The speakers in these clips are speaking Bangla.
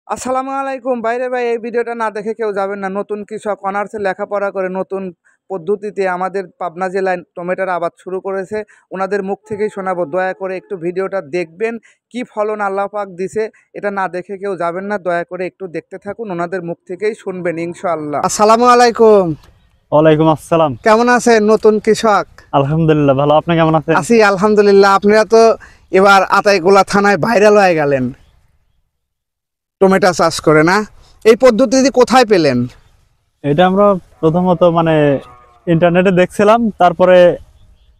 আসসালামু আলাইকুম বাইরে ভাই, এই ভিডিওটা না দেখে কেউ যাবেন না। নতুন কৃষক অনার্সে লেখাপড়া করে নতুন পদ্ধতিতে আমাদের পাবনা জেলায় টমেটোর আবাদ শুরু করেছে। ওনাদের মুখ থেকেই শোনাবো, দয়া করে একটু ভিডিওটা দেখবেন। কি ফলন আল্লাহ পাক দিছে এটা না দেখে কেউ যাবেন না, দয়া করে একটু দেখতে থাকুন, ওনাদের মুখ থেকেই শুনবেন ইনশাআল্লাহ। আসসালামু আলাইকুম। ওয়ালাইকুম আসসালাম। কেমন আছেন নতুন কৃষক? আলহামদুলিল্লাহ ভালো, আপনি কেমন আছেন? আছি আলহামদুলিল্লাহ। আপনারা তো এবার আতাইকুলা থানায় ভাইরাল হয়ে গেলেন টমেটো চাষ করে, না? এই পদ্ধতি কোথায় পেলেন? এটা আমরা প্রথমত ইন্টারনেটে দেখছিলাম, তারপরে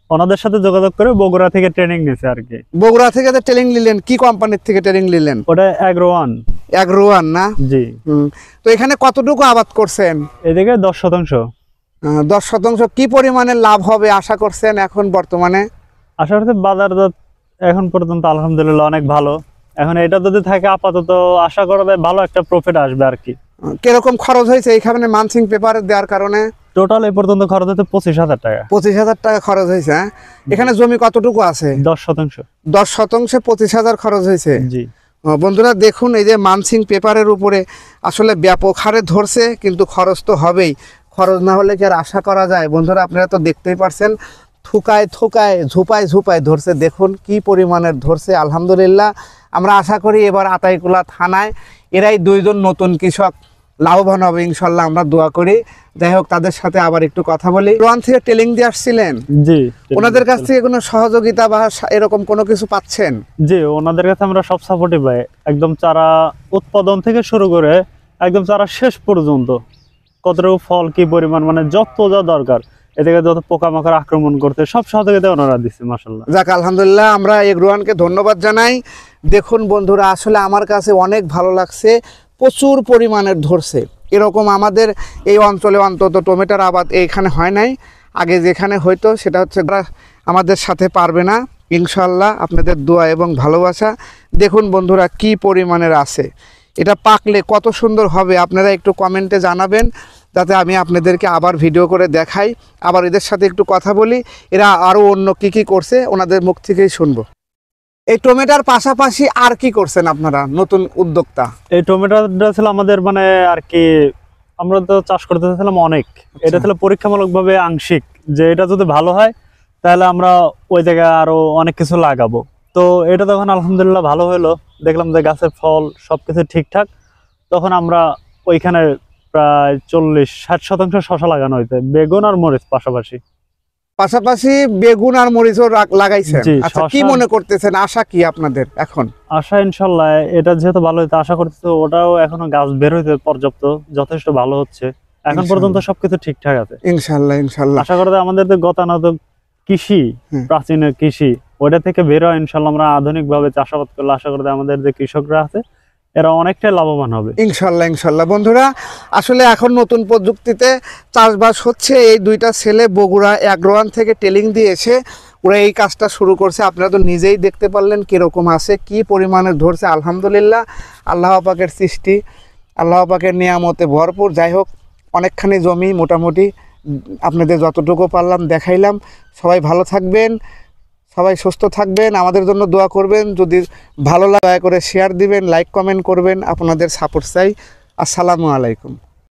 ওনাদের সাথে যোগাযোগ করে বগুড়া থেকে ট্রেনিং নিয়েছে আর কি। বগুড়া থেকে ট্রেনিং নিলেন? কি কোম্পানির থেকে ট্রেনিং নিলেন? ওটা অ্যাগ্রোওয়ান। অ্যাগ্রোওয়ান, না? জি। তো এখানে কতটুকু আবাদ করছেন? এদিকে 10%। 10%। কি পরিমাণে লাভ হবে আশা করছেন এখন বর্তমানে? আশা করছি বাজার এখন পর্যন্ত আলহামদুলিল্লাহ অনেক ভালো। এখন এটা যদি থাকে আপাতত আশা করা যায় ভালো একটা প্রফিট আসবে আর কি। কিরকম খরচ হয়েছে এইখানে মানসিং পেপার দেওয়ার কারণে? টোটাল এই পর্যন্ত খরচ হচ্ছে 25,000 টাকা। 25,000 টাকা খরচ হয়েছে। হ্যাঁ, এখানে জমি কতটুকু আছে? 10%। 10%, 25,000 খরচ হয়েছে। জি বন্ধুরা দেখুন, এই যে মানসিং পেপারের উপরে আসলে ব্যাপক হারে ধরছে, কিন্তু খরচ তো হবেই। খরচ না হলে কি আর আশা করা যায়? বন্ধুরা আপনারা তো দেখতেই পারছেন, থুকায় থুকায় ঝুপায় ঝুপায় ধরছে। দেখুন কি পরিমাণের ধরছে। আলহামদুলিল্লাহ, আমরা আশা করি এবার আতাইকুলা থানায় এরাই দুইজন নতুন কৃষক লাভবান হবে ইনশাল্লাহ, আমরা দোয়া করি। যাই হোক, তাদের সাথে আবার একটু কথা বলি। ওয়ান থেকে ট্রেনিং দিয়ে আসছিলেন? জি। ওনাদের কাছ থেকে কোনো সহযোগিতা বা এরকম কোনো কিছু পাচ্ছেন? জি, ওনাদের কাছে আমরা সব সাপোর্টই পাই, একদম চারা উৎপাদন থেকে শুরু করে একদম চারা শেষ পর্যন্ত কতটুকু ফল কি পরিমাণ, যত যা দরকার, এদিকে যত পোকামাকড় আক্রমণ করতে সব সহযোগিতা ওনারা দিচ্ছে মাশাআল্লাহ। যাক আলহামদুলিল্লাহ, আমরা এগ্রোওয়ানকে ধন্যবাদ জানাই। দেখুন বন্ধুরা, আসলে আমার কাছে অনেক ভালো লাগছে, প্রচুর পরিমাণের ধরছে। এরকম আমাদের এই অঞ্চলে অন্তত টমেটোর আবাদ এইখানে হয় নাই। আগে যেখানে হয়তো সেটা হচ্ছে আমাদের সাথে পারবে না ইনশাল্লাহ, আপনাদের দোয়া এবং ভালোবাসা। দেখুন বন্ধুরা কি পরিমাণের আছে, এটা পাকলে কত সুন্দর হবে আপনারা একটু কমেন্টে জানাবেন, যাতে আমি আপনাদেরকে আবার ভিডিও করে দেখাই, আবার এদের সাথে একটু কথা বলি, এরা আরও অন্য কি করছে ওনাদের মুখ থেকেই শুনবো। এই টমেটোর পাশাপাশি আর কি করছেন আপনারা নতুন উদ্যোক্তা? এই টমেটোটা ছিল আমাদের আর কি, আমরা তো চাষ করতে চাইছিলাম অনেক। এটা ছিল পরীক্ষামূলকভাবে আংশিক, যে এটা যদি ভালো হয় তাহলে আমরা ওই জায়গায় আরো অনেক কিছু লাগাবো। তো এটা তখন আলহামদুলিল্লাহ ভালো হলো, দেখলাম যে গাছের ফল সবকিছু ঠিকঠাক। তখন আমরা ওইখানে প্রায় 40-60% শশা লাগানো হয়েছে, বেগুন আর মরিচ পাশাপাশি বেগুন আর মরিচও লাগাইছেন। আচ্ছা, কি মনে করতেছেন, আশা কি আপনাদের এখন? আশা ইনশাল্লাহ এটা যেহেতু ভালো হইতে আশা করতেছে, ওটাও এখনো গাছ বের হইতে পর্যাপ্ত যথেষ্ট ভালো হচ্ছে। এখন পর্যন্ত সবকিছু ঠিকঠাক আছে ইনশাল্লাহ। আশা করা যায় আমাদের যে গতানুগতিক কৃষি, প্রাচীনের কৃষি, ওইটা থেকে বের হয় ইনশাল্লাহ। আমরা আধুনিক ভাবে চাষাবাদ করলে আশা করা যায় আমাদের যে কৃষকরা আছে এরা অনেকটাই লাভবান হবে ইনশাল্লাহ। বন্ধুরা, আসলে এখন নতুন প্রযুক্তিতে চাষবাস হচ্ছে। এই দুইটা ছেলে বগুড়া অ্যাগ্রোওয়ান থেকে ট্রেনিং দিয়ে এসে ওরা এই কাজটা শুরু করছে। আপনারা তো নিজেই দেখতে পারলেন কিরকম আছে, কি পরিমাণে ধরছে। আলহামদুলিল্লাহ, আল্লাহ পাকের সৃষ্টি, আল্লাহ পাকের নিয়ামতে ভরপুর। যাই হোক, অনেকখানি জমি মোটামুটি আপনাদের যতটুকু পারলাম দেখাইলাম। সবাই ভালো থাকবেন, সবাই সুস্থ থাকবেন, আমাদের জন্য দোয়া করবেন। যদি ভালো লাগে দয়া করে শেয়ার দিবেন, লাইক কমেন্ট করবেন, আপনাদের সাপোর্ট চাই। আসসালামু আলাইকুম।